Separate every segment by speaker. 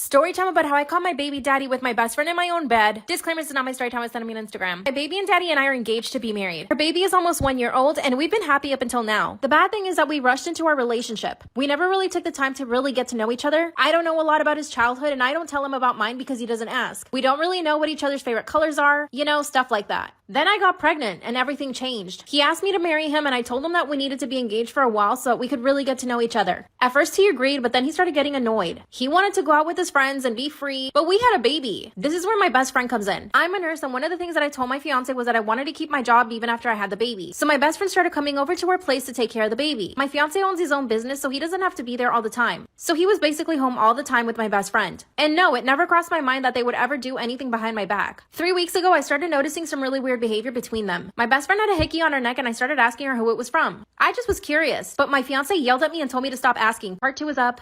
Speaker 1: Story time about how I caught my baby daddy with my best friend in my own bed. Disclaimer, this is not my story time. It's sending me on Instagram. My baby and daddy and I are engaged to be married. Our baby is almost 1 year old and we've been happy up until now. The bad thing is that we rushed into our relationship. We never really took the time to really get to know each other. I don't know a lot about his childhood and I don't tell him about mine because he doesn't ask. We don't really know what each other's favorite colors are, you know, stuff like that. Then I got pregnant and everything changed. He asked me to marry him and I told him that we needed to be engaged for a while so that we could really get to know each other. At first he agreed, but then he started getting annoyed. He wanted to go out with his friends and be free, but we had a baby. This is where my best friend comes in. I'm a nurse and one of the things that I told my fiance was that I wanted to keep my job even after I had the baby. So my best friend started coming over to our place to take care of the baby. My fiance owns his own business so he doesn't have to be there all the time. So he was basically home all the time with my best friend. And no, it never crossed my mind that they would ever do anything behind my back. 3 weeks ago, I started noticing some really weird behavior between them. My best friend had a hickey on her neck and I started asking her who it was from. I just was curious, but my fiance yelled at me and told me to stop asking. Part 2 is up.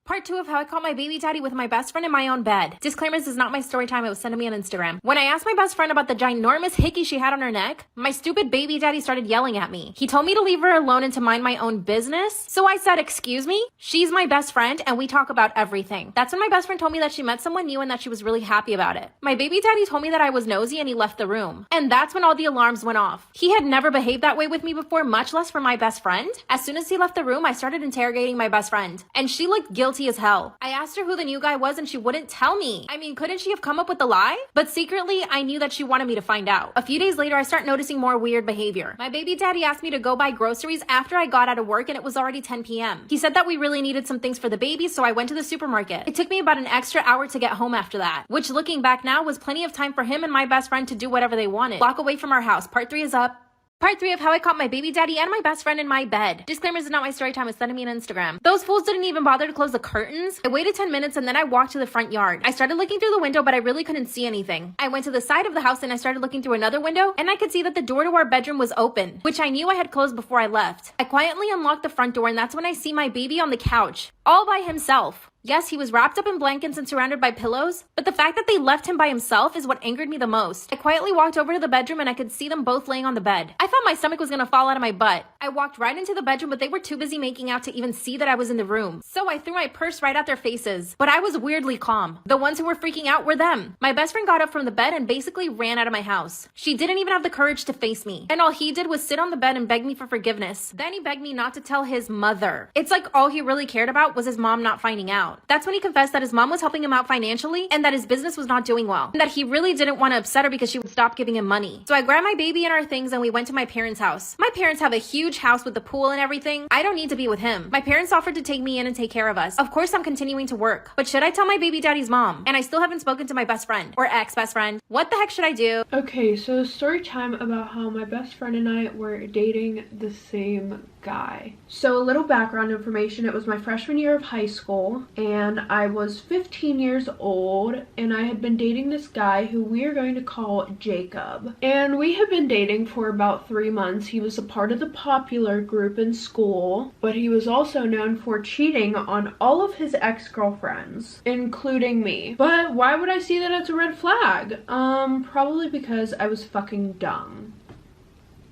Speaker 1: Part 2 of how I caught my baby daddy with my best friend in my own bed. Disclaimer, this is not my story time. It was sent to me on Instagram. When I asked my best friend about the ginormous hickey she had on her neck, my stupid baby daddy started yelling at me. He told me to leave her alone and to mind my own business. So I said, excuse me? She's my best friend and we talk about everything. That's when my best friend told me that she met someone new and that she was really happy about it. My baby daddy told me that I was nosy and he left the room. And that's when all the alarms went off. He had never behaved that way with me before, much less for my best friend. As soon as he left the room, I started interrogating my best friend. And she looked guilty as hell. I asked her who the new guy was and she wouldn't tell me. I mean, couldn't she have come up with the lie? But secretly, I knew that she wanted me to find out. A few days later, I start noticing more weird behavior. My baby daddy asked me to go buy groceries after I got out of work and it was already 10 p.m. He said that we really needed some things for the baby, so I went to the supermarket. It took me about an extra hour to get home after that, which looking back now was plenty of time for him and my best friend to do whatever they wanted. Block away from our house. Part 3 is up. Part 3 of how I caught my baby daddy and my best friend in my bed. Disclaimer, this is not my story time. It's sending me on Instagram. Those fools didn't even bother to close the curtains. I waited 10 minutes and then I walked to the front yard. I started looking through the window, but I really couldn't see anything. I went to the side of the house and I started looking through another window and I could see that the door to our bedroom was open, which I knew I had closed before I left. I quietly unlocked the front door and that's when I see my baby on the couch, all by himself. Yes, he was wrapped up in blankets and surrounded by pillows, but the fact that they left him by himself is what angered me the most. I quietly walked over to the bedroom and I could see them both laying on the bed. I thought my stomach was gonna fall out of my butt. I walked right into the bedroom, but they were too busy making out to even see that I was in the room. So I threw my purse right at their faces, but I was weirdly calm. The ones who were freaking out were them. My best friend got up from the bed and basically ran out of my house. She didn't even have the courage to face me. And all he did was sit on the bed and beg me for forgiveness. Then he begged me not to tell his mother. It's like all he really cared about was his mom not finding out. That's when he confessed that his mom was helping him out financially and that his business was not doing well and that he really didn't want to upset her because she would stop giving him money. So I grabbed my baby and our things and we went to my parents' house. My parents have a huge house with the pool and everything. I don't need to be with him. My parents offered to take me in and take care of us. Of course I'm continuing to work, but should I tell my baby daddy's mom? And I still haven't spoken to my best friend or ex-best friend. What the heck should I do?
Speaker 2: Okay, so story time about how my best friend and I were dating the same guy. So a little background information. It was my freshman year of high school and I was 15 years old and I had been dating this guy who we are going to call Jacob. And we had been dating for about 3 months. He was a part of the popular group in school, but he was also known for cheating on all of his ex-girlfriends, including me. But why would I see that as a red flag? Probably because I was fucking dumb.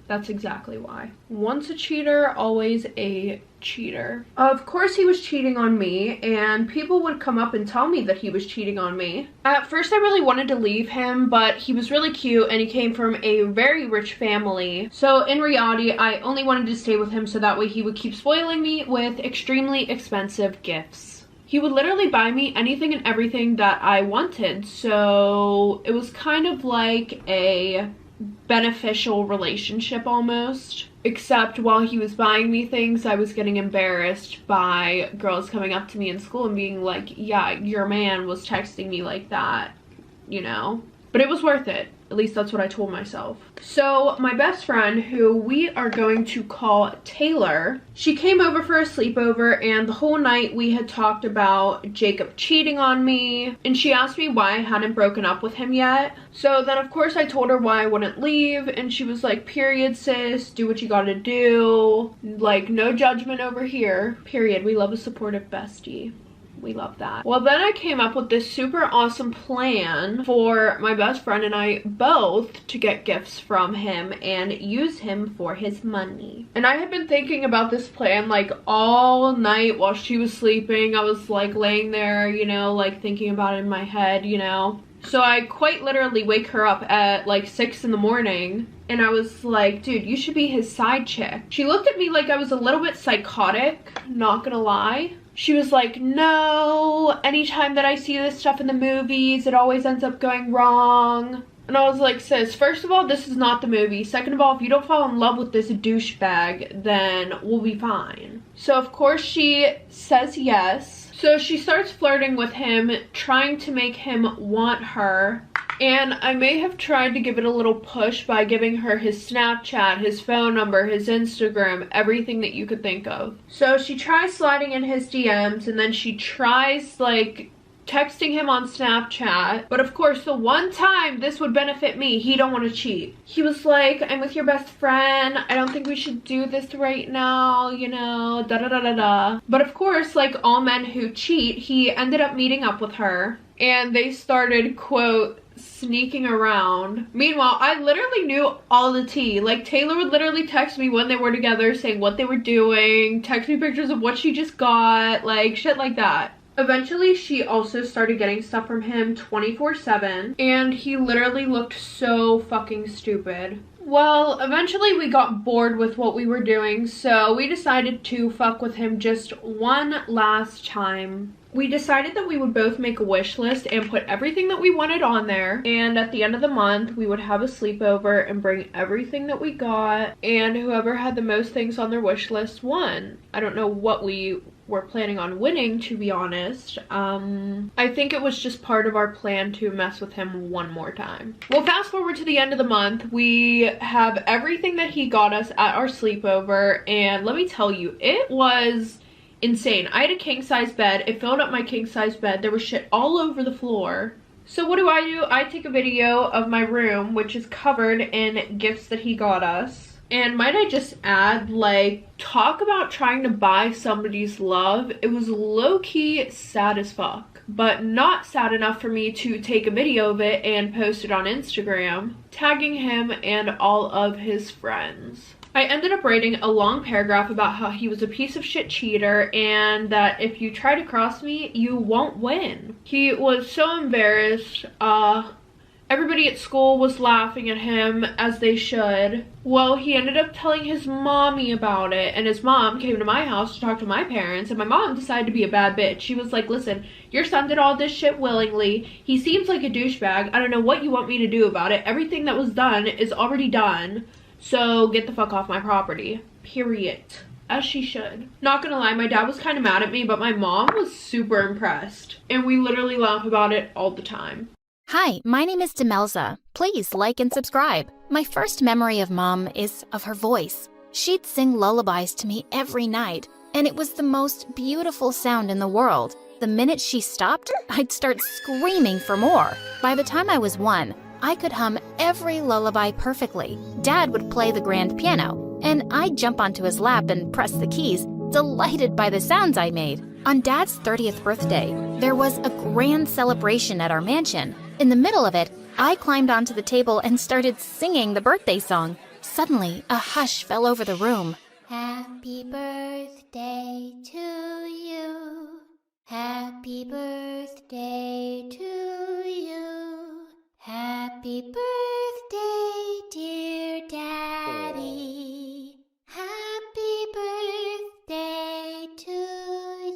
Speaker 2: That's exactly why. Once a cheater, always a cheater. Of course he was cheating on me and people would come up and tell me that he was cheating on me. At first I really wanted to leave him, but he was really cute and he came from a very rich family. So in reality, I only wanted to stay with him so that way he would keep spoiling me with extremely expensive gifts. He would literally buy me anything and everything that I wanted. So it was kind of like a beneficial relationship almost, except while he was buying me things I was getting embarrassed by girls coming up to me in school and being like, yeah, your man was texting me like that, you know. But it was worth it. At least that's what I told myself. So my best friend, who we are going to call Taylor, she came over for a sleepover and the whole night we had talked about Jacob cheating on me and she asked me why I hadn't broken up with him yet. So then of course I told her why I wouldn't leave and she was like, period sis, do what you gotta do. Like, no judgment over here. Period. We love a supportive bestie. We love that. Well, then I came up with this super awesome plan for my best friend and I both to get gifts from him and use him for his money. And I had been thinking about this plan like all night while she was sleeping. I was like laying there, you know, like thinking about it in my head, you know. So I quite literally wake her up at like 6 in the morning and I was like, dude, you should be his side chick. She looked at me like I was a little bit psychotic, not gonna lie. She was like, no, anytime that I see this stuff in the movies, it always ends up going wrong. And I was like, sis, first of all, this is not the movie. Second of all, if you don't fall in love with this douchebag, then we'll be fine. So of course she says yes. So she starts flirting with him, trying to make him want her. And I may have tried to give it a little push by giving her his Snapchat, his phone number, his Instagram, everything that you could think of. So she tries sliding in his DMs and then she tries like texting him on Snapchat. But of course, the one time this would benefit me, he don't want to cheat. He was like, I'm with your best friend. I don't think we should do this right now, you know, da da da da da. But of course, like all men who cheat, he ended up meeting up with her and they started, quote, sneaking around. Meanwhile, I literally knew all the tea. Like Taylor would literally text me when they were together saying what they were doing, text me pictures of what she just got, like shit like that. Eventually, she also started getting stuff from him 24/7, and he literally looked so fucking stupid. Well, eventually we got bored with what we were doing, so we decided to fuck with him just one last time. We decided that we would both make a wish list and put everything that we wanted on there, and at the end of the month we would have a sleepover and bring everything that we got, and whoever had the most things on their wish list won. I don't know what we were planning on winning, to be honest. I think it was just part of our plan to mess with him one more time. Well, fast forward to the end of the month, we have everything that he got us at our sleepover, and let me tell you, it was insane. I had a king size bed. It filled up my king size bed. There was shit all over the floor. So what do? I take a video of my room, which is covered in gifts that he got us. And might I just add, like, talk about trying to buy somebody's love. It was low-key sad as fuck, but not sad enough for me to take a video of it and post it on Instagram, tagging him and all of his friends. I ended up writing a long paragraph about how he was a piece of shit cheater and that if you try to cross me, you won't win. He was so embarrassed. Everybody at school was laughing at him, as they should. Well, he ended up telling his mommy about it, and his mom came to my house to talk to my parents, and my mom decided to be a bad bitch. She was like, listen, your son did all this shit willingly. He seems like a douchebag. I don't know what you want me to do about it. Everything that was done is already done, so get the fuck off my property. Period. As she should. Not gonna lie, my dad was kind of mad at me, but my mom was super impressed, and we literally laugh about it all the time.
Speaker 3: Hi, my name is Demelza. Please like and subscribe. My first memory of Mom is of her voice. She'd sing lullabies to me every night, and it was the most beautiful sound in the world. The minute she stopped, I'd start screaming for more. By the time I was 1, I could hum every lullaby perfectly. Dad would play the grand piano, and I'd jump onto his lap and press the keys, delighted by the sounds I made. On Dad's 30th birthday, there was a grand celebration at our mansion. In the middle of it, I climbed onto the table and started singing the birthday song. Suddenly, a hush fell over the room. Happy birthday to you. Happy birthday to you. Happy birthday, dear Daddy. Happy birthday to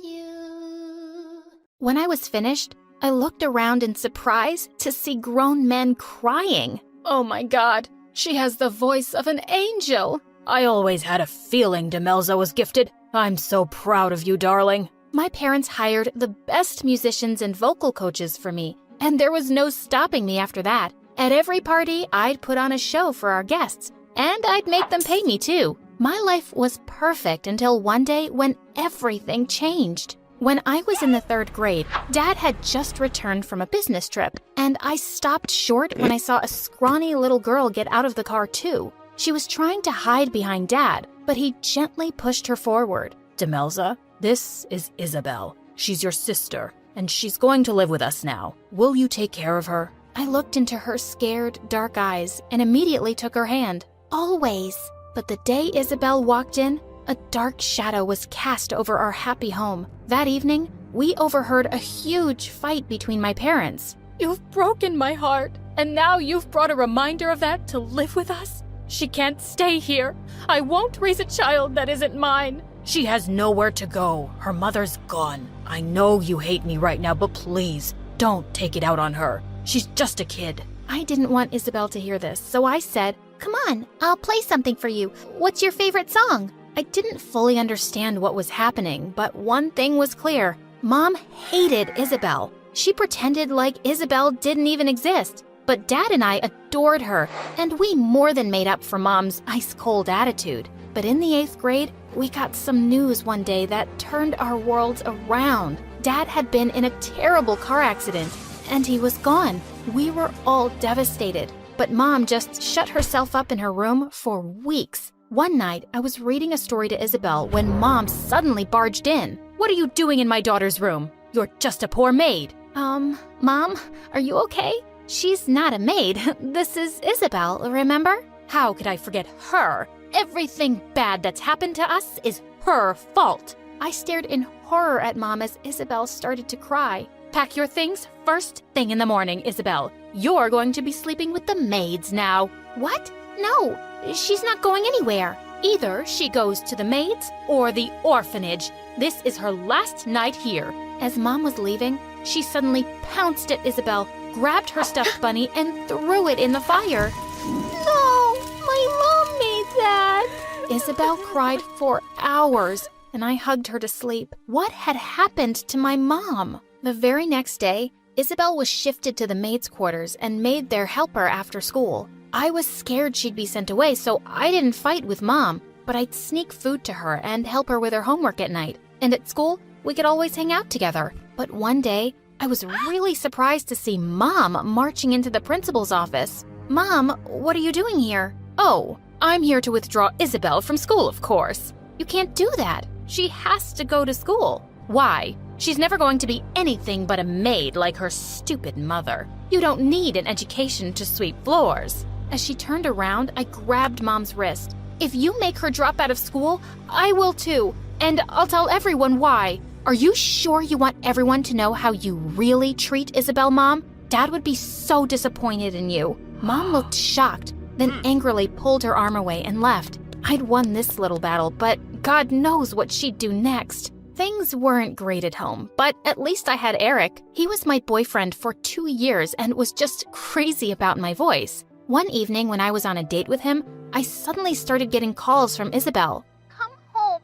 Speaker 3: you. When I was finished, I looked around in surprise to see grown men crying. Oh my God, she has the voice of an angel. I always had a feeling Demelza was gifted. I'm so proud of you, darling. My parents hired the best musicians and vocal coaches for me, and there was no stopping me after that. At every party, I'd put on a show for our guests, and I'd make them pay me too. My life was perfect until one day when everything changed. When I was in the 3rd grade, Dad had just returned from a business trip, and I stopped short when I saw a scrawny little girl get out of the car too. She was trying to hide behind Dad, but he gently pushed her forward. Demelza, this is Isabel.
Speaker 4: She's your sister, and she's going to live with us now. Will you take care of her?"
Speaker 3: I looked into her scared, dark eyes and immediately took her hand. Always. But the day Isabel walked in, a dark shadow was cast over our happy home. That evening, we overheard a huge fight between my parents.
Speaker 4: "You've broken my heart, and now you've brought a reminder of that to live with us? She can't stay here. I won't raise a child that isn't mine. She has nowhere to go. Her mother's gone. I know you hate me right now, but please, don't take it out on her. She's just a kid."
Speaker 3: I didn't want Isabel to hear this, so I said, "Come on, I'll play something for you. What's your favorite song?" I didn't fully understand what was happening, but one thing was clear. Mom hated Isabel. She pretended like Isabel didn't even exist. But Dad and I adored her, and we more than made up for Mom's ice-cold attitude. But in the 8th grade, we got some news one day that turned our worlds around. Dad had been in a terrible car accident, and he was gone. We were all devastated, but Mom just shut herself up in her room for weeks. One night, I was reading a story to Isabel when Mom suddenly barged in.
Speaker 4: "What are you doing in my daughter's room? You're just a poor maid."
Speaker 3: Mom, are you okay? She's not a maid. This is Isabel, remember?
Speaker 4: How could I forget her? Everything bad that's happened to us is her fault.
Speaker 3: I stared in horror at Mom as Isabel started to cry.
Speaker 4: "Pack your things first thing in the morning, Isabel. You're going to be sleeping with the maids now."
Speaker 3: What? No, she's not going anywhere.
Speaker 4: Either she goes to the maids or the orphanage. This is her last night here.
Speaker 3: As Mom was leaving, she suddenly pounced at Isabel, grabbed her stuffed bunny, and threw it in the fire.
Speaker 4: "No, my mom made that."
Speaker 3: Isabel cried for hours, and I hugged her to sleep. What had happened to my mom? The very next day, Isabel was shifted to the maids' quarters and made their helper after school. I was scared she'd be sent away, so I didn't fight with Mom, but I'd sneak food to her and help her with her homework at night. And at school, we could always hang out together. But one day, I was really surprised to see Mom marching into the principal's office. "Mom, what are you doing here?"
Speaker 4: "Oh, I'm here to withdraw Isabel from school, of course."
Speaker 3: "You can't do that.
Speaker 4: "She has to go to school." "Why? She's never going to be anything but a maid like her stupid mother. You don't need an education to sweep floors."
Speaker 3: As she turned around, I grabbed Mom's wrist. "If you make her drop out of school, I will too, and I'll tell everyone why." "Are you sure you want everyone to know how you really treat Isabel, Mom? Dad would be so disappointed in you." Mom looked shocked, then angrily pulled her arm away and left. I'd won this little battle, but God knows what she'd do next. Things weren't great at home, but at least I had Eric. He was my boyfriend for 2 years and was just crazy about my voice. One evening when I was on a date with him, I suddenly started getting calls from Isabel. "Come home,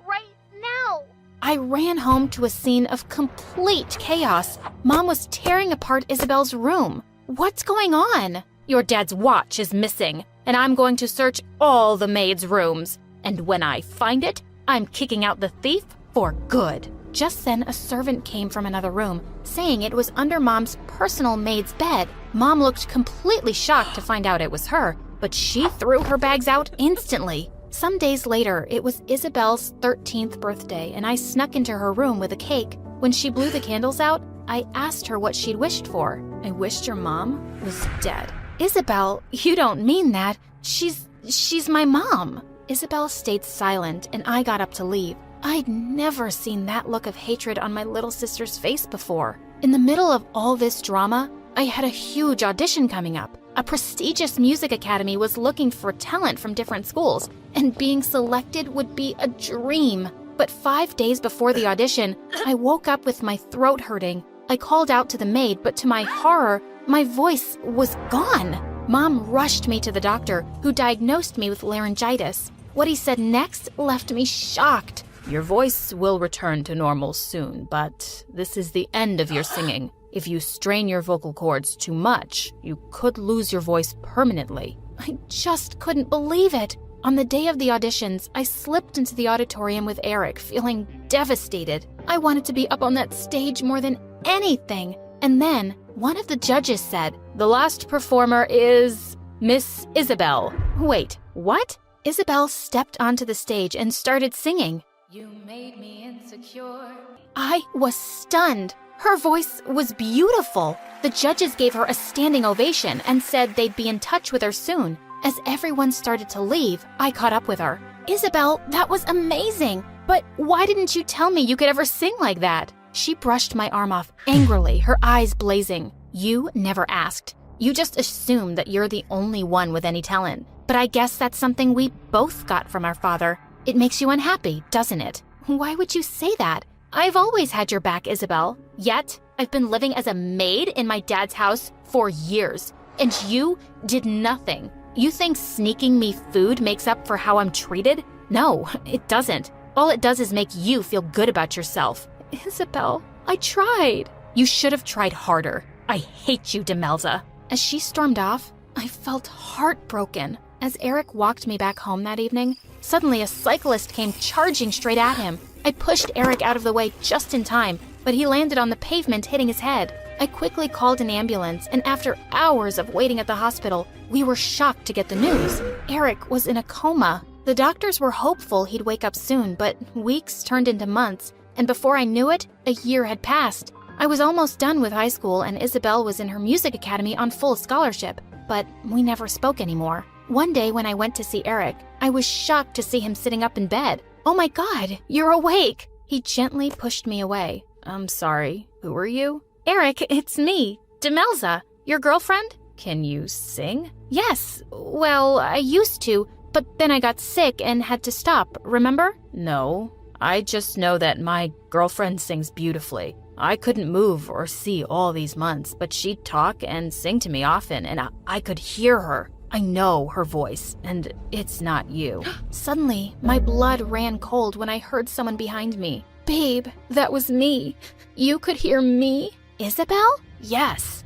Speaker 3: right now." I ran home to a scene of complete chaos. Mom was tearing apart Isabel's room. "What's going on?"
Speaker 4: "Your dad's watch is missing, and I'm going to search all the maids' rooms. And when I find it, I'm kicking out the thief for good." Just then, a servant came from another room, saying it was under Mom's personal maid's bed. Mom looked completely shocked to find out it was her, but she threw her bags out instantly. Some days later, it was Isabel's 13th birthday, and I snuck into her room with a cake. When she blew the candles out, I asked her what she'd wished for. "I wished your mom was dead." "Isabel, you don't mean that. She's my mom." Isabel stayed silent, and I got up to leave. I'd never seen that look of hatred on my little sister's face before. In the middle of all this drama, I had a huge audition coming up. A prestigious music academy was looking for talent from different schools, and being selected would be a dream. But 5 days before the audition, I woke up with my throat hurting. I called out to the maid, but to my horror, my voice was gone. Mom rushed me to the doctor, who diagnosed me with laryngitis. What he said next left me shocked. "Your voice will return to normal soon, but this is the end of your singing. If you strain your vocal cords too much, you could lose your voice permanently." I just couldn't believe it. On the day of the auditions, I slipped into the auditorium with Eric, feeling devastated. I wanted to be up on that stage more than anything. And then, one of the judges said, "The last performer is Miss Isabel." Wait, what? Isabel stepped onto the stage and started singing. You made me insecure. I was stunned. Her voice was beautiful. The judges gave her a standing ovation and said they'd be in touch with her soon. As everyone started to leave, I caught up with her. Isabel, that was amazing. But why didn't you tell me you could ever sing like that? She brushed my arm off angrily, her eyes blazing. You never asked. You just assumed that you're the only one with any talent. But I guess that's something we both got from our father. It makes you unhappy, doesn't it? Why would you say that? I've always had your back, Isabel. Yet, I've been living as a maid in my dad's house for years. And you did nothing. You think sneaking me food makes up for how I'm treated? No, it doesn't. All it does is make you feel good about yourself. Isabel, I tried. You should have tried harder. I hate you, Demelza. As she stormed off, I felt heartbroken. As Eric walked me back home that evening, suddenly a cyclist came charging straight at him. I pushed Eric out of the way just in time, but he landed on the pavement, hitting his head. I quickly called an ambulance, and after hours of waiting at the hospital, we were shocked to get the news. Eric was in a coma. The doctors were hopeful he'd wake up soon, but weeks turned into months, and before I knew it, a year had passed. I was almost done with high school, and Isabel was in her music academy on full scholarship, but we never spoke anymore. One day when I went to see Eric, I was shocked to see him sitting up in bed. Oh my God, you're awake! He gently pushed me away. I'm sorry, who are you? Eric, it's me, Demelza, your girlfriend? Can you sing? Yes, well, I used to, but then I got sick and had to stop, remember? No, I just know that my girlfriend sings beautifully. I couldn't move or see all these months, but she'd talk and sing to me often, and I could hear her. I know her voice, and it's not you. Suddenly, my blood ran cold when I heard someone behind me. Babe, that was me. You could hear me? Isabel? Yes,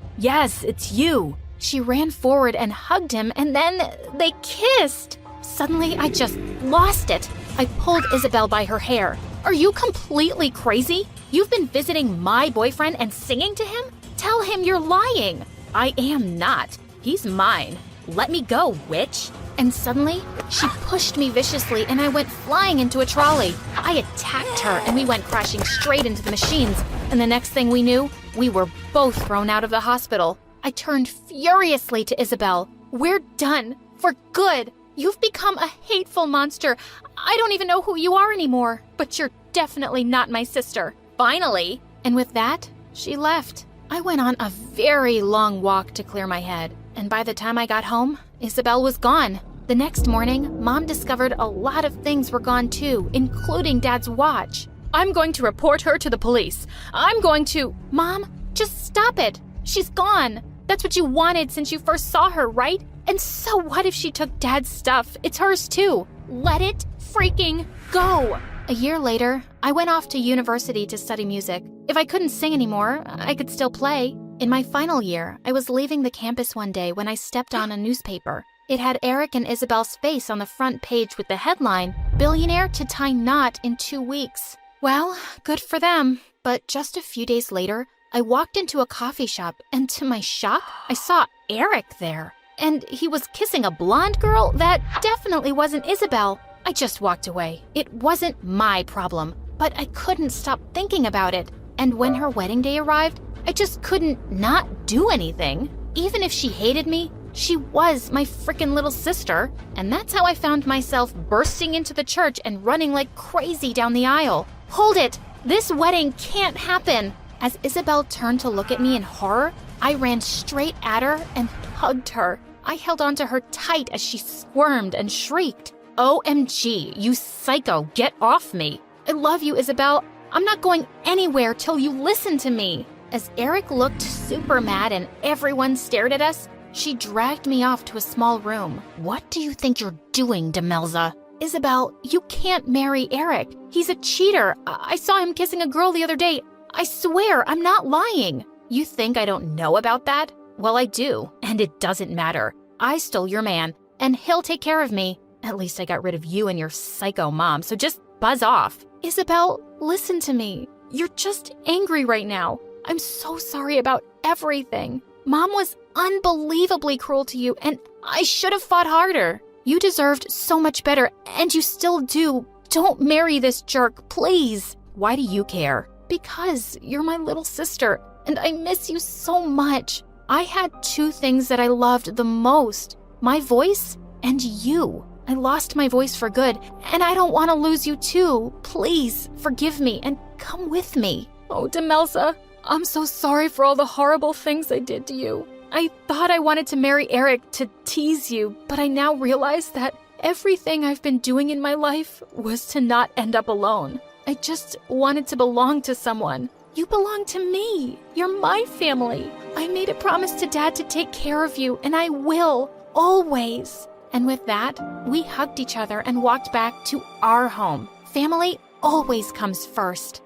Speaker 4: it's you. She ran forward and hugged him, and then they kissed. Suddenly, I just lost it. I pulled Isabel by her hair. Are you completely crazy? You've been visiting my boyfriend and singing to him? Tell him you're lying. I am not. He's mine. Let me go, witch. And suddenly, she pushed me viciously and I went flying into a trolley. I attacked her and we went crashing straight into the machines. And the next thing we knew, we were both thrown out of the hospital. I turned furiously to Isabel. We're done. For good. You've become a hateful monster. I don't even know who you are anymore. But you're definitely not my sister. Finally. And with that, she left. I went on a very long walk to clear my head. And by the time I got home, Isabel was gone. The next morning, Mom discovered a lot of things were gone too, including Dad's watch. I'm going to report her to the police. I'm going to... Mom, just stop it. She's gone. That's what you wanted since you first saw her, right? And so what if she took Dad's stuff? It's hers too. Let it freaking go. A year later, I went off to university to study music. If I couldn't sing anymore, I could still play. In my final year, I was leaving the campus one day when I stepped on a newspaper. It had Eric and Isabel's face on the front page with the headline, "Billionaire to tie knot in 2 weeks." Well, good for them. But just a few days later, I walked into a coffee shop, and to my shock, I saw Eric there. And he was kissing a blonde girl that definitely wasn't Isabel. I just walked away. It wasn't my problem, but I couldn't stop thinking about it. And when her wedding day arrived, I just couldn't not do anything. Even if she hated me, she was my frickin' little sister. And that's how I found myself bursting into the church and running like crazy down the aisle. Hold it! This wedding can't happen! As Isabel turned to look at me in horror, I ran straight at her and hugged her. I held onto her tight as she squirmed and shrieked. OMG, you psycho, get off me. I love you, Isabel. I'm not going anywhere till you listen to me. As Eric looked super mad and everyone stared at us, she dragged me off to a small room. What do you think you're doing, Demelza? Isabel, you can't marry Eric. He's a cheater. I saw him kissing a girl the other day. I swear, I'm not lying. You think I don't know about that? Well, I do, and it doesn't matter. I stole your man, and he'll take care of me. At least I got rid of you and your psycho mom, so just buzz off. Isabel, listen to me. You're just angry right now. I'm so sorry about everything. Mom was unbelievably cruel to you, and I should have fought harder. You deserved so much better, and you still do, Don't marry this jerk, please. Why do you care? Because you're my little sister, and I miss you so much. I had two things that I loved the most, my voice and you. I lost my voice for good, and I don't want to lose you too. Please, forgive me and come with me. Oh, Demelza, I'm so sorry for all the horrible things I did to you. I thought I wanted to marry Eric to tease you, but I now realize that everything I've been doing in my life was to not end up alone. I just wanted to belong to someone. You belong to me. You're my family. I made a promise to Dad to take care of you, and I will, always. And with that, we hugged each other and walked back to our home. Family always comes first.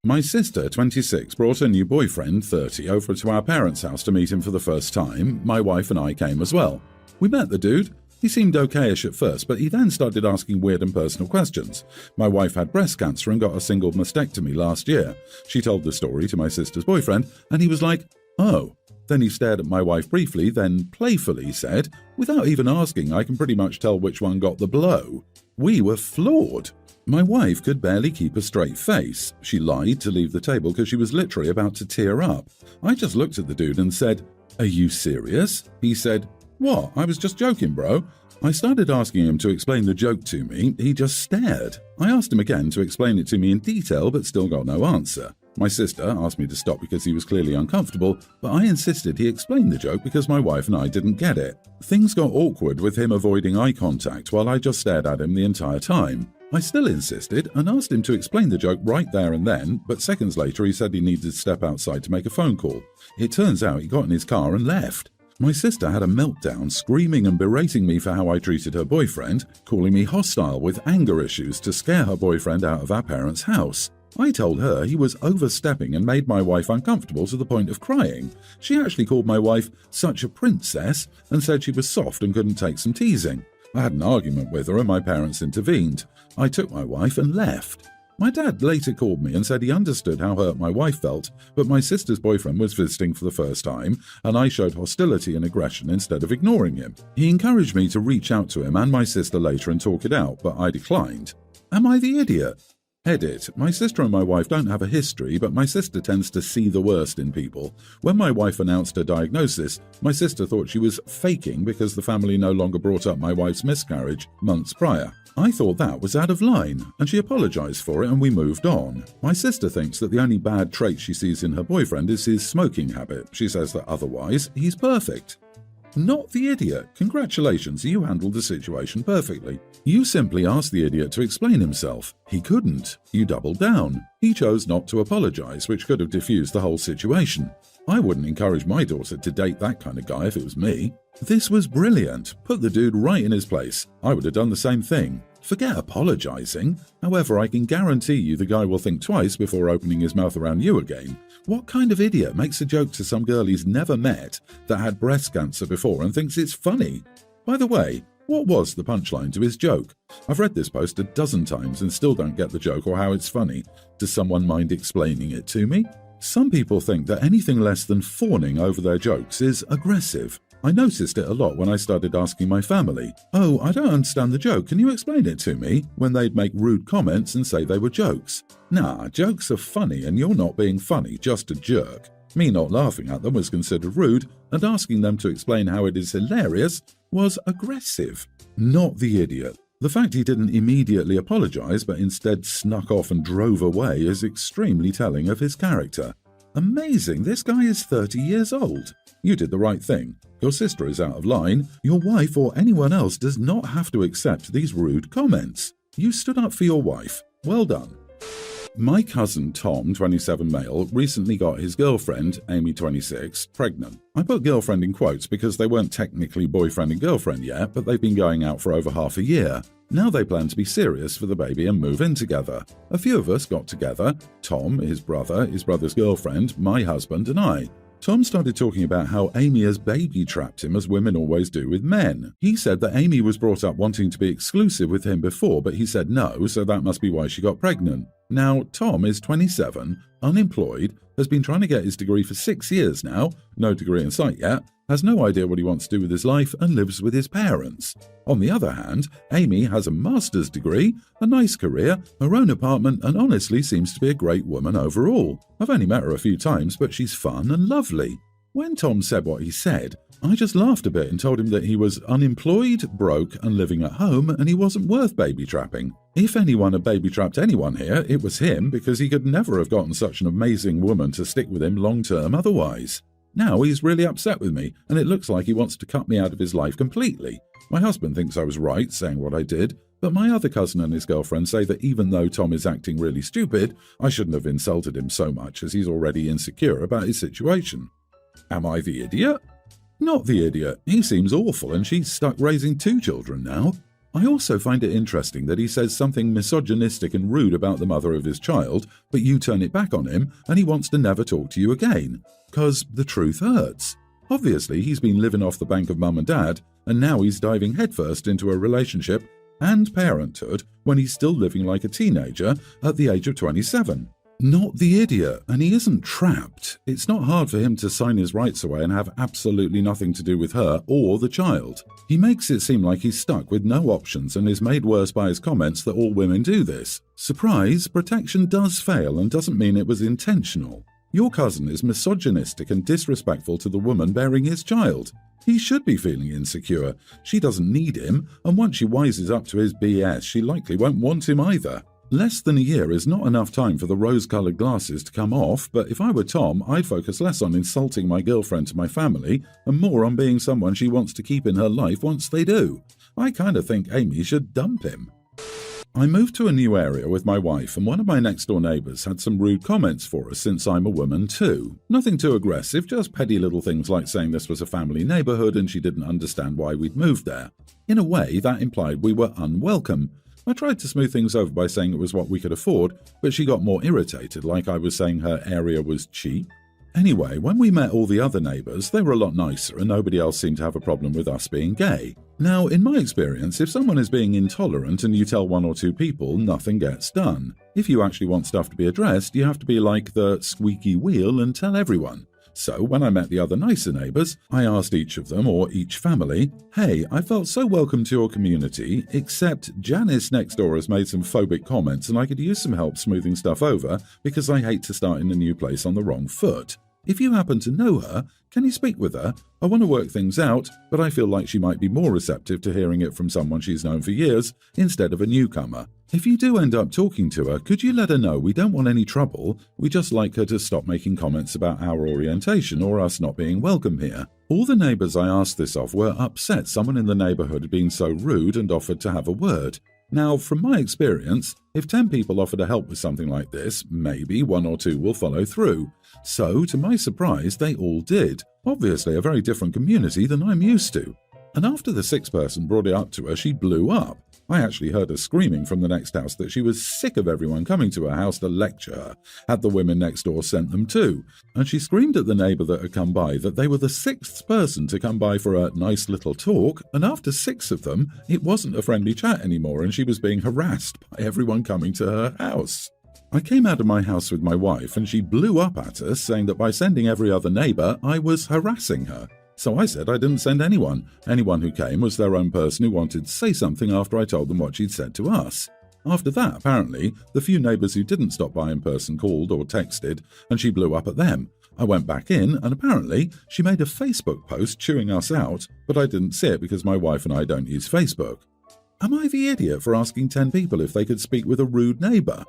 Speaker 5: My sister, 26, brought her new boyfriend, 30, over to our parents' house to meet him for the first time. My wife and I came as well. We met the dude. He seemed okayish at first, but he then started asking weird and personal questions. My wife had breast cancer and got a single mastectomy last year. She told the story to my sister's boyfriend, and he was like, "Oh." Then he stared at my wife briefly, then playfully said, "Without even asking, I can pretty much tell which one got the blow." We were floored. My wife could barely keep a straight face. She lied to leave the table because she was literally about to tear up. I just looked at the dude and said, "Are you serious?" He said, "What? I was just joking, bro." I started asking him to explain the joke to me. He just stared. I asked him again to explain it to me in detail, but still got no answer. My sister asked me to stop because he was clearly uncomfortable, but I insisted he explain the joke because my wife and I didn't get it. Things got awkward with him avoiding eye contact while I just stared at him the entire time. I still insisted and asked him to explain the joke right there and then, but seconds later he said he needed to step outside to make a phone call. It turns out he got in his car and left. My sister had a meltdown, screaming and berating me for how I treated her boyfriend, calling me hostile with anger issues to scare her boyfriend out of our parents' house. I told her he was overstepping and made my wife uncomfortable to the point of crying. She actually called my wife such a princess and said she was soft and couldn't take some teasing. I had an argument with her and my parents intervened. I took my wife and left. My dad later called me and said he understood how hurt my wife felt, but my sister's boyfriend was visiting for the first time, and I showed hostility and aggression instead of ignoring him. He encouraged me to reach out to him and my sister later and talk it out, but I declined. Am I the idiot? Edit. My sister and my wife don't have a history, but my sister tends to see the worst in people. When my wife announced her diagnosis, my sister thought she was faking because the family no longer brought up my wife's miscarriage months prior. I thought that was out of line, and she apologized for it and we moved on. My sister thinks that the only bad trait she sees in her boyfriend is his smoking habit. She says that otherwise, he's perfect. Not the idiot. Congratulations, you handled the situation perfectly. You simply asked the idiot to explain himself. He couldn't. You doubled down. He chose not to apologize, which could have diffused the whole situation. I wouldn't encourage my daughter to date that kind of guy if it was me. This was brilliant. Put the dude right in his place. I would have done the same thing. Forget apologizing. However, I can guarantee you the guy will think twice before opening his mouth around you again. What kind of idiot makes a joke to some girl he's never met that had breast cancer before and thinks it's funny? By the way, what was the punchline to his joke? I've read this post a dozen times and still don't get the joke or how it's funny. Does someone mind explaining it to me? Some people think that anything less than fawning over their jokes is aggressive. I noticed it a lot when I started asking my family, "Oh, I don't understand the joke, can you explain it to me?" when they'd make rude comments and say they were jokes. Nah, jokes are funny and you're not being funny, just a jerk. Me not laughing at them was considered rude, and asking them to explain how it is hilarious was aggressive. Not the idiot. The fact he didn't immediately apologize but instead snuck off and drove away is extremely telling of his character. Amazing, this guy is 30 years old. You did the right thing. Your sister is out of line. Your wife or anyone else does not have to accept these rude comments. You stood up for your wife. Well done. My cousin Tom, 27 male, recently got his girlfriend, Amy, 26, pregnant. I put girlfriend in quotes because they weren't technically boyfriend and girlfriend yet, but they've been going out for over half a year. Now they plan to be serious for the baby and move in together. A few of us got together, Tom, his brother's girlfriend, my husband and I. Tom started talking about how Amy has baby-trapped him as women always do with men. He said that Amy was brought up wanting to be exclusive with him before, but he said no, so that must be why she got pregnant. Now, Tom is 27, unemployed, has been trying to get his degree for 6 years now, no degree in sight yet, has no idea what he wants to do with his life and lives with his parents. On the other hand, Amy has a master's degree, a nice career, her own apartment, and honestly seems to be a great woman overall. I've only met her a few times, but she's fun and lovely. When Tom said what he said, I just laughed a bit and told him that he was unemployed, broke, and living at home, and he wasn't worth baby-trapping. If anyone had baby-trapped anyone here, it was him, because he could never have gotten such an amazing woman to stick with him long-term otherwise. Now he's really upset with me, and it looks like he wants to cut me out of his life completely. My husband thinks I was right saying what I did, but my other cousin and his girlfriend say that even though Tom is acting really stupid, I shouldn't have insulted him so much as he's already insecure about his situation. Am I the idiot? Not the idiot. He seems awful and she's stuck raising 2 children now. I also find it interesting that he says something misogynistic and rude about the mother of his child, but you turn it back on him and he wants to never talk to you again. 'Cause the truth hurts. Obviously, he's been living off the bank of mum and dad, and now he's diving headfirst into a relationship and parenthood when he's still living like a teenager at the age of 27. Not the idiot, and he isn't trapped. It's not hard for him to sign his rights away and have absolutely nothing to do with her or the child. He makes it seem like he's stuck with no options and is made worse by his comments that all women do this. Surprise, protection does fail and doesn't mean it was intentional. Your cousin is misogynistic and disrespectful to the woman bearing his child. He should be feeling insecure. She doesn't need him, and once she wises up to his BS, she likely won't want him either. Less than a year is not enough time for the rose-coloured glasses to come off, but if I were Tom, I'd focus less on insulting my girlfriend to my family and more on being someone she wants to keep in her life once they do. I kind of think Amy should dump him. I moved to a new area with my wife, and one of my next-door neighbours had some rude comments for us since I'm a woman too. Nothing too aggressive, just petty little things like saying this was a family neighbourhood and she didn't understand why we'd moved there. In a way, that implied we were unwelcome. I tried to smooth things over by saying it was what we could afford, but she got more irritated, like I was saying her area was cheap. Anyway, when we met all the other neighbours, they were a lot nicer and nobody else seemed to have a problem with us being gay. Now, in my experience, if someone is being intolerant and you tell 1 or 2 people, nothing gets done. If you actually want stuff to be addressed, you have to be like the squeaky wheel and tell everyone. So, when I met the other nicer neighbours, I asked each of them, or each family, "Hey, I felt so welcome to your community, except Janice next door has made some phobic comments and I could use some help smoothing stuff over because I hate to start in a new place on the wrong foot. If you happen to know her, can you speak with her? I want to work things out, but I feel like she might be more receptive to hearing it from someone she's known for years instead of a newcomer. If you do end up talking to her, could you let her know we don't want any trouble, we just like her to stop making comments about our orientation or us not being welcome here." All the neighbours I asked this of were upset someone in the neighbourhood had been so rude and offered to have a word. Now, from my experience, if 10 people offer to help with something like this, maybe 1 or 2 will follow through. So, to my surprise, they all did. Obviously a very different community than I'm used to. And after the 6th person brought it up to her, she blew up. I actually heard her screaming from the next house that she was sick of everyone coming to her house to lecture her, had the women next door sent them too. And she screamed at the neighbour that had come by that they were the 6th person to come by for a nice little talk, and after 6 of them, it wasn't a friendly chat anymore and she was being harassed by everyone coming to her house. I came out of my house with my wife and she blew up at us, saying that by sending every other neighbour, I was harassing her. So I said I didn't send anyone. Anyone who came was their own person who wanted to say something after I told them what she'd said to us. After that, apparently, the few neighbours who didn't stop by in person called or texted, and she blew up at them. I went back in, and apparently, she made a Facebook post chewing us out, but I didn't see it because my wife and I don't use Facebook. Am I the idiot for asking 10 people if they could speak with a rude neighbour?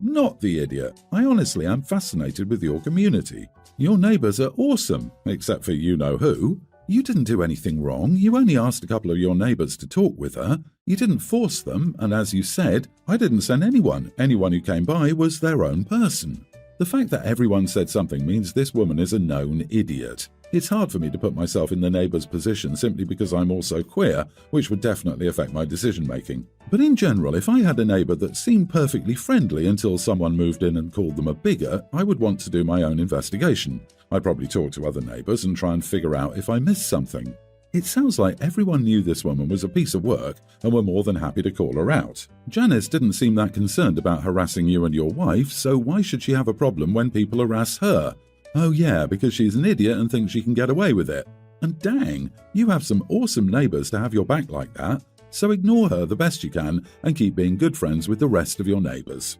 Speaker 5: not the idiot. I honestly am fascinated with your community. Your neighbours are awesome, except for you-know-who. You didn't do anything wrong. You only asked a couple of your neighbours to talk with her. You didn't force them, and as you said, I didn't send anyone. Anyone who came by was their own person. The fact that everyone said something means this woman is a known idiot. It's hard for me to put myself in the neighbour's position simply because I'm also queer, which would definitely affect my decision-making. But in general, if I had a neighbour that seemed perfectly friendly until someone moved in and called them a bigot, I would want to do my own investigation. I'd probably talk to other neighbours and try and figure out if I missed something. It sounds like everyone knew this woman was a piece of work and were more than happy to call her out. Janice didn't seem that concerned about harassing you and your wife, so why should she have a problem when people harass her? Oh yeah, because she's an idiot and thinks she can get away with it. And dang, you have some awesome neighbours to have your back like that, so ignore her the best you can and keep being good friends with the rest of your neighbours.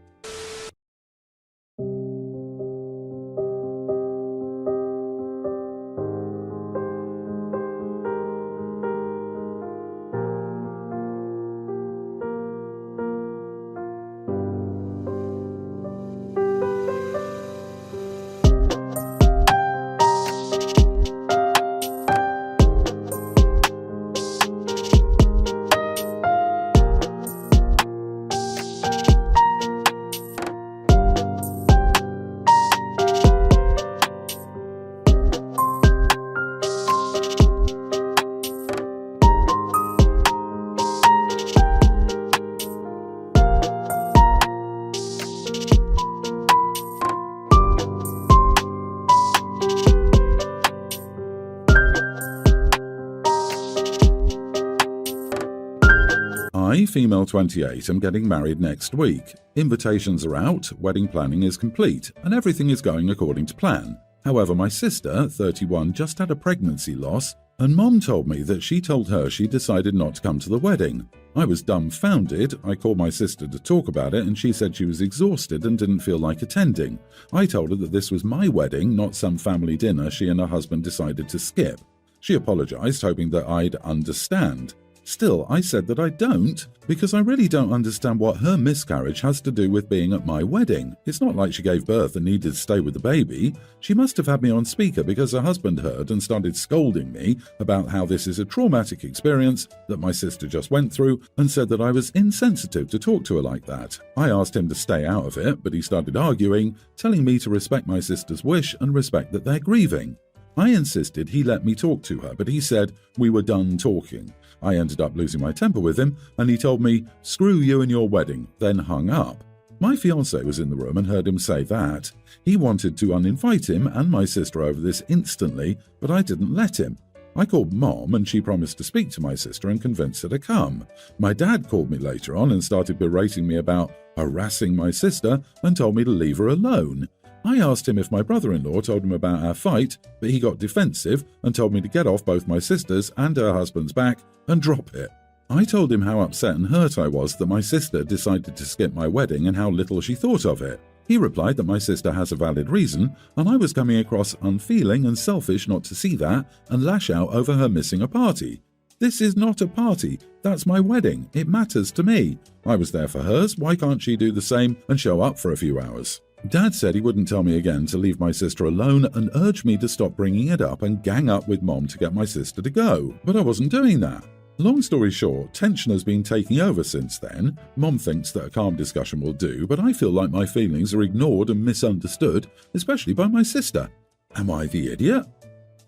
Speaker 5: I, female 28, am getting married next week. Invitations are out, wedding planning is complete, and everything is going according to plan. However, my sister, 31, just had a pregnancy loss, and Mom told me that she told her she decided not to come to the wedding. I was dumbfounded. I called my sister to talk about it, and she said she was exhausted and didn't feel like attending. I told her that this was my wedding, not some family dinner she and her husband decided to skip. She apologized, hoping that I'd understand. Still, I said that I don't, because I really don't understand what her miscarriage has to do with being at my wedding. It's not like she gave birth and needed to stay with the baby. She must have had me on speaker because her husband heard and started scolding me about how this is a traumatic experience that my sister just went through and said that I was insensitive to talk to her like that. I asked him to stay out of it, but he started arguing, telling me to respect my sister's wish and respect that they're grieving. I insisted he let me talk to her, but he said we were done talking. I ended up losing my temper with him, and he told me, "Screw you and your wedding," then hung up. My fiancé was in the room and heard him say that. He wanted to uninvite him and my sister over this instantly, but I didn't let him. I called Mom, and she promised to speak to my sister and convince her to come. My dad called me later on and started berating me about harassing my sister and told me to leave her alone. I asked him if my brother-in-law told him about our fight, but he got defensive and told me to get off both my sister's and her husband's back and drop it. I told him how upset and hurt I was that my sister decided to skip my wedding and how little she thought of it. He replied that my sister has a valid reason, and I was coming across unfeeling and selfish not to see that and lash out over her missing a party. This is not a party. That's my wedding. It matters to me. I was there for hers. Why can't she do the same and show up for a few hours? Dad said he wouldn't tell me again to leave my sister alone and urged me to stop bringing it up and gang up with Mom to get my sister to go, but I wasn't doing that. Long story short, tension has been taking over since then. Mom thinks that a calm discussion will do, but I feel like my feelings are ignored and misunderstood, especially by my sister. Am I the idiot?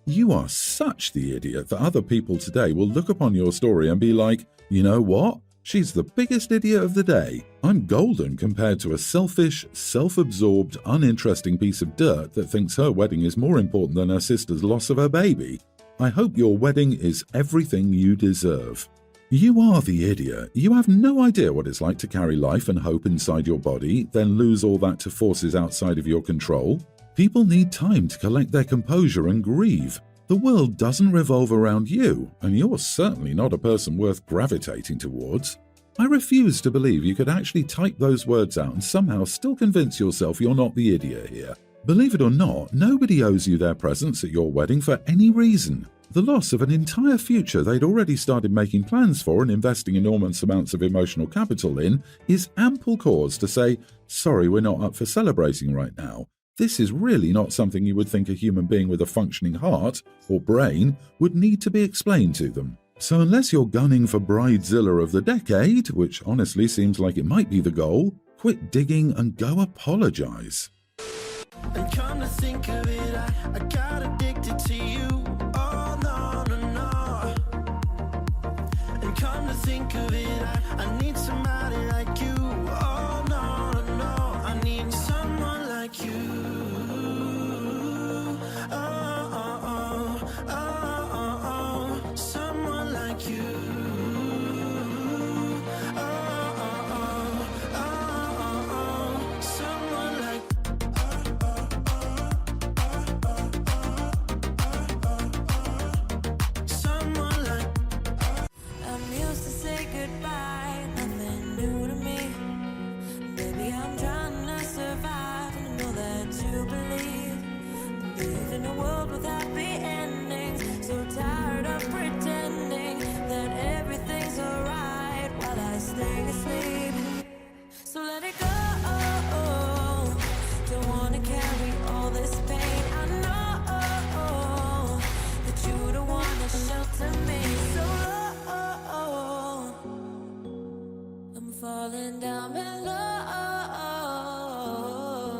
Speaker 5: You are such the idiot that other people today will look upon your story and be like, you know what? She's the biggest idiot of the day. I'm golden compared to a selfish, self-absorbed, uninteresting piece of dirt that thinks her wedding is more important than her sister's loss of her baby. I hope your wedding is everything you deserve. You are the idiot. You have no idea what it's like to carry life and hope inside your body, then lose all that to forces outside of your control. People need time to collect their composure and grieve. The world doesn't revolve around you, and you're certainly not a person worth gravitating towards. I refuse to believe you could actually type those words out and somehow still convince yourself you're not the idiot here. Believe it or not, nobody owes you their presents at your wedding for any reason. The loss of an entire future they'd already started making plans for and investing enormous amounts of emotional capital in is ample cause to say, sorry, we're not up for celebrating right now. This is really not something you would think a human being with a functioning heart or brain would need to be explained to them. So unless you're gunning for Bridezilla of the decade, which honestly seems like it might be the goal, quit digging and go apologize.
Speaker 6: And come to think of it, I got addicted to you. Oh, no, no, no. And come to think of it, I need somebody like you. Oh, no, no, no. I need someone like you. Oh, oh, oh, oh, oh, oh. Someone like you. Oh, oh, oh, oh, oh, oh. Someone like I'm used to say goodbye, nothing new to me. Baby, I'm trying to survive, and I know that you believe in a world with happy endings. So tired of pretending that everything's alright while I stay asleep. So let it go. Don't wanna carry all this pain. I know that you don't wanna shelter me. So I'm falling down below.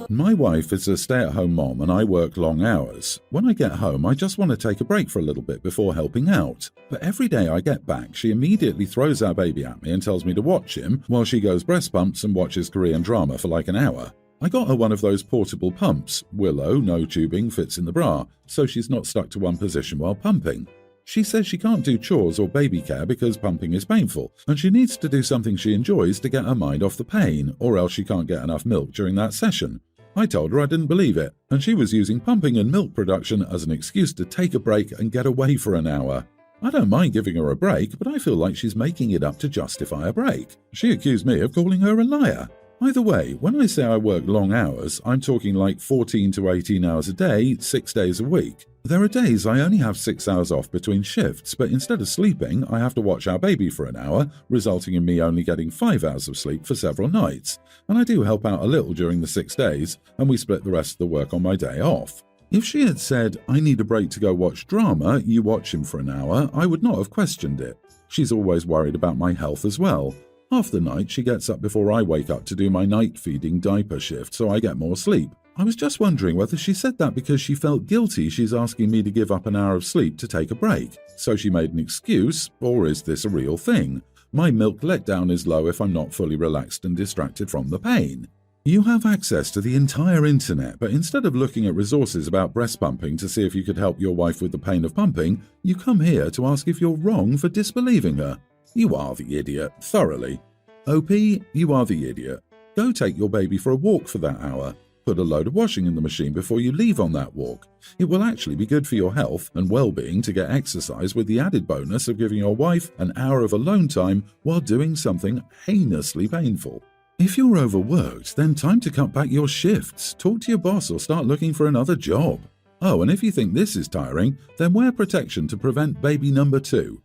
Speaker 5: My wife is a stay-at-home mom and I work long hours. When I get home, I just want to take a break for a little bit before helping out. But every day I get back, she immediately throws our baby at me and tells me to watch him while she goes breast pumps and watches Korean drama for like an hour. I got her one of those portable pumps. Willow, no tubing, fits in the bra, so she's not stuck to one position while pumping. She says she can't do chores or baby care because pumping is painful, and she needs to do something she enjoys to get her mind off the pain, or else she can't get enough milk during that session. I told her I didn't believe it, and she was using pumping and milk production as an excuse to take a break and get away for an hour. I don't mind giving her a break, but I feel like she's making it up to justify a break. She accused me of calling her a liar. Either way, when I say I work long hours, I'm talking like 14 to 18 hours a day, 6 days a week. There are days I only have 6 hours off between shifts, but instead of sleeping, I have to watch our baby for an hour, resulting in me only getting 5 hours of sleep for several nights. And I do help out a little during the 6 days, and we split the rest of the work on my day off. If she had said, I need a break to go watch drama, you watch him for an hour, I would not have questioned it. She's always worried about my health as well. Half the night she gets up before I wake up to do my night feeding diaper shift so I get more sleep. I was just wondering whether she said that because she felt guilty she's asking me to give up an hour of sleep to take a break. So she made an excuse, or is this a real thing? My milk letdown is low if I'm not fully relaxed and distracted from the pain. You have access to the entire internet, but instead of looking at resources about breast pumping to see if you could help your wife with the pain of pumping, you come here to ask if you're wrong for disbelieving her. You are the idiot, thoroughly. OP, you are the idiot. Go take your baby for a walk for that hour. Put a load of washing in the machine before you leave on that walk. It will actually be good for your health and well-being to get exercise with the added bonus of giving your wife an hour of alone time while doing something heinously painful. If you're overworked, then time to cut back your shifts. Talk to your boss or start looking for another job. Oh, and if you think this is tiring, then wear protection to prevent baby number 2.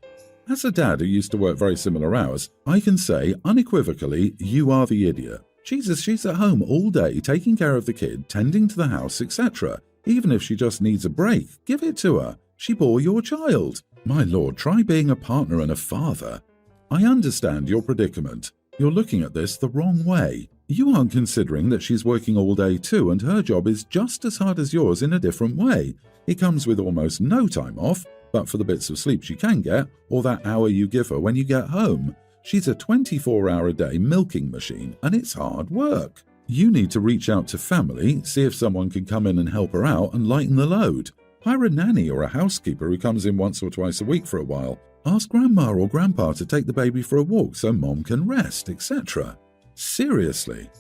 Speaker 5: As a dad who used to work very similar hours, I can say unequivocally, you are the idiot. Jesus, she's at home all day taking care of the kid, tending to the house, etc. Even if she just needs a break, give it to her. She bore your child. My lord, try being a partner and a father. I understand your predicament. You're looking at this the wrong way. You aren't considering that she's working all day too, and her job is just as hard as yours in a different way. It comes with almost no time off, but for the bits of sleep she can get, or that hour you give her when you get home. She's a 24-hour-a-day milking machine, and it's hard work. You need to reach out to family, see if someone can come in and help her out and lighten the load. Hire a nanny or a housekeeper who comes in once or twice a week for a while. Ask grandma or grandpa to take the baby for a walk so mom can rest, etc. Seriously.